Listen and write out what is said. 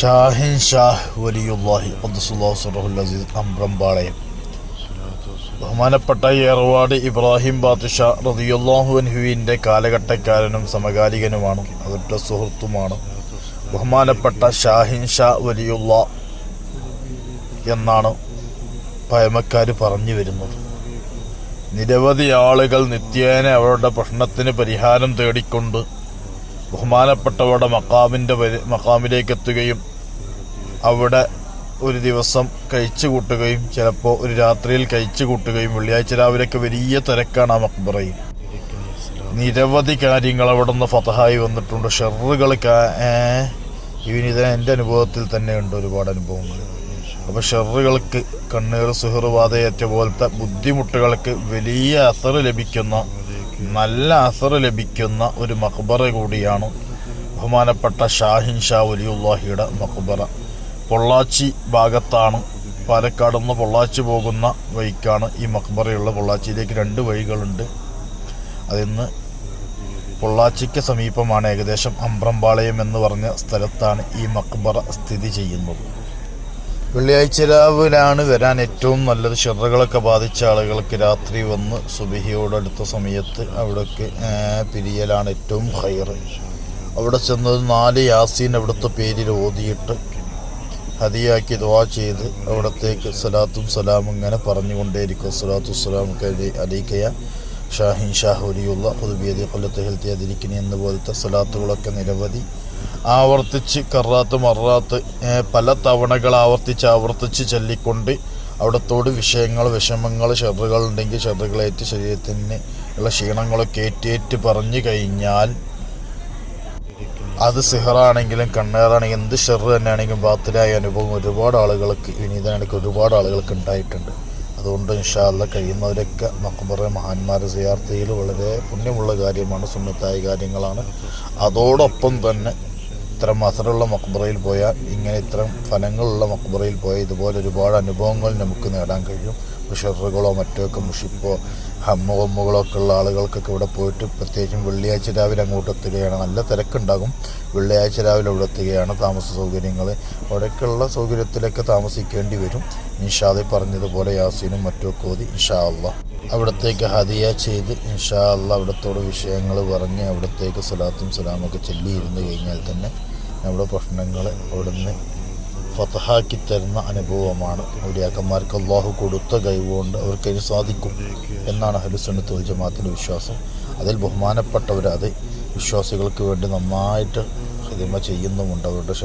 ഷാഹിൻ ഷാഹ് വലിയുല്ലാഹി ഖദ്ദസുല്ലാഹു സിർറഹുൽ അസീസ് അമ്പ്രമ്പാളയം ബഹുമാനപ്പെട്ട ഏർവാട് ഇബ്രാഹിം ബാദ്ഷാ റളിയല്ലാഹു അൻഹുവിൻ്റെ കാലഘട്ടക്കാരനും സമകാലികനുമാണ്. അവരുടെ സുഹൃത്തുമാണ്. ബഹുമാനപ്പെട്ട ഷാഹിൻ ഷാ വലിയുള്ള എന്നാണ് പഴമക്കാർ പറഞ്ഞു വരുന്നത്. നിരവധി ആളുകൾ നിത്യേന അവരുടെ പ്രശ്നത്തിന് പരിഹാരം തേടിക്കൊണ്ട് ബഹുമാനപ്പെട്ടവരുടെ മക്കാമിലേക്ക് എത്തുകയും അവിടെ ഒരു ദിവസം കഴിച്ചു കൂട്ടുകയും ചിലപ്പോൾ ഒരു രാത്രിയിൽ കഴിച്ചു കൂട്ടുകയും വെള്ളിയാഴ്ച രാവിലെയൊക്കെ വലിയ തിരക്കാണ് ആ മക്ബറയിൽ. നിരവധി കാര്യങ്ങൾ അവിടെ നിന്ന് ഫതഹായി വന്നിട്ടുണ്ട്. ഷെറുകൾ ഇവനിത് എൻ്റെ അനുഭവത്തിൽ തന്നെ ഉണ്ട് ഒരുപാട് അനുഭവങ്ങൾ. അപ്പോൾ ഷെറുകൾക്ക് കണ്ണീർ സുഹർ വാതയേറ്റ പോലത്തെ ബുദ്ധിമുട്ടുകൾക്ക് വലിയ അസറ് ലഭിക്കുന്ന, നല്ല അസറ് ലഭിക്കുന്ന ഒരു മക്ബറ കൂടിയാണ് ബഹുമാനപ്പെട്ട ഷാഹിൻ ഷാ വലിയുല്ലാഹിയുടെ മക്ബറ. പൊള്ളാച്ചി ഭാഗത്താണ്. പാലക്കാട് നിന്ന് പൊള്ളാച്ചി പോകുന്ന വഴിക്കാണ് ഈ മക്ബറയുള്ള. പൊള്ളാച്ചിയിലേക്ക് 2 വഴികളുണ്ട്. അതിന്ന് പൊള്ളാച്ചിക്ക് സമീപമാണ്, ഏകദേശം അമ്പ്രമ്പാളയം എന്ന് പറഞ്ഞ സ്ഥലത്താണ് ഈ മക്ബറ സ്ഥിതി ചെയ്യുന്നത്. വെള്ളിയാഴ്ച രാവിലാണ് വരാൻ ഏറ്റവും നല്ലത്. ഷെറുകളൊക്കെ ബാധിച്ച ആളുകൾക്ക് രാത്രി വന്ന് സുബഹിയോടടുത്ത സമയത്ത് അവിടേക്ക് പിരിയലാണ് ഏറ്റവും ഹൈറ്. അവിടെ ചെന്നത് 4 യാസീൻ അവിടുത്തെ പേരിൽ ഓതിയിട്ട് ഹദിയാക്കി ദുആ ചെയ്ത് അവിടത്തേക്ക് സലാത്തും സലാമും ഇങ്ങനെ പറഞ്ഞുകൊണ്ടേയിരിക്കും. സലാത്തു സലാം അലൈക്കയ ഷാഹിൻ ഷാഹ് വലിയുള്ള ഹുദുബിയതി കൊല്ലത്ത് ഹെൽത്തി അതിരിക്കണി എന്ന പോലത്തെ സലാത്തുകളൊക്കെ നിരവധി ആവർത്തിച്ച് കറാത്ത് മറാത്ത് പല തവണകൾ ആവർത്തിച്ച് ചൊല്ലിക്കൊണ്ട് അവിടത്തോട് വിഷയങ്ങൾ, വിഷമങ്ങൾ, ഷെറുകൾ ഉണ്ടെങ്കിൽ ഷെറുകളേറ്റ് ശരീരത്തിന് ഉള്ള ക്ഷീണങ്ങളൊക്കെ ഏറ്റേറ്റ് പറഞ്ഞു കഴിഞ്ഞാൽ അത് സിഹറാണെങ്കിലും കണ്ണേറാണെങ്കിലും എന്ത് ഷെറ് തന്നെയാണെങ്കിലും ബാത്തിലായ അനുഭവം ഒരുപാട് ആളുകൾക്ക്, വിനീതനാണെങ്കിൽ ഒരുപാട് ആളുകൾക്ക് ഉണ്ടായിട്ടുണ്ട്. അതുകൊണ്ട് ഇൻഷാ അല്ലാഹ് കഴിയുന്നവരൊക്കെ മക്ബറ മഹാന്മാരെ സിയാറത്ത് ചെയ്യൽ വളരെ പുണ്യമുള്ള കാര്യമാണ്, സുന്നത്തായ കാര്യങ്ങളാണ്. അതോടൊപ്പം തന്നെ ഇത്തരം അസറുള്ള മക്ബറയിൽ പോയാൽ, ഇങ്ങനെ ഇത്തരം ഫലങ്ങളുള്ള മക്ബറയിൽ പോയാൽ ഇതുപോലെ ഒരുപാട് അനുഭവങ്ങൾ നമുക്ക് നേടാൻ കഴിയും. ഷെറുകളോ മറ്റൊക്കെ മുഷിപ്പോ ഹമ്മുകളോ ഒക്കെ ഉള്ള ആളുകൾക്കൊക്കെ ഇവിടെ പോയിട്ട്, പ്രത്യേകിച്ചും വെള്ളിയാഴ്ച രാവിലെ അങ്ങോട്ട് എത്തുകയാണ്. നല്ല തിരക്കുണ്ടാകും. വെള്ളിയാഴ്ച രാവിലെ ഇവിടെ എത്തുകയാണ്. താമസ സൗകര്യങ്ങൾ അവിടെയൊക്കെയുള്ള സൗകര്യത്തിലൊക്കെ താമസിക്കേണ്ടി വരും. ഇൻഷാ അല്ലാഹ് പറഞ്ഞതുപോലെ യാസീനും മറ്റുമൊക്കെ ഓതി ഇൻഷാ അല്ലാഹ് അവിടത്തേക്ക് ഹദിയ ചെയ്ത് ഇൻഷാ അല്ലാഹ് അവിടത്തോട് വിഷയങ്ങൾ പറഞ്ഞ് അവിടത്തേക്ക് സലാത്തും സലാമൊക്കെ ചൊല്ലിയിരുന്നു കഴിഞ്ഞാൽ തന്നെ നമ്മുടെ പ്രശ്നങ്ങൾ അവിടുന്ന് ഫതഹാക്കി തരുന്ന അനുഭവമാണ്. ഔലിയാക്കന്മാർക്ക് അല്ലാഹു കൊടുത്ത കഴിവുകൊണ്ട് അവർക്കതിന് സാധിക്കും എന്നാണ് അഹ്ലുസുന്നത്ത് വൽ ജമാഅത്തിന്റെ വിശ്വാസം. അതിൽ ബഹുമാനപ്പെട്ടവർ അത് വിശ്വാസികൾക്ക് വേണ്ടി നന്നായിട്ട് ഖിദ്മ ചെയ്യുന്നുമുണ്ട്. അവരുടെ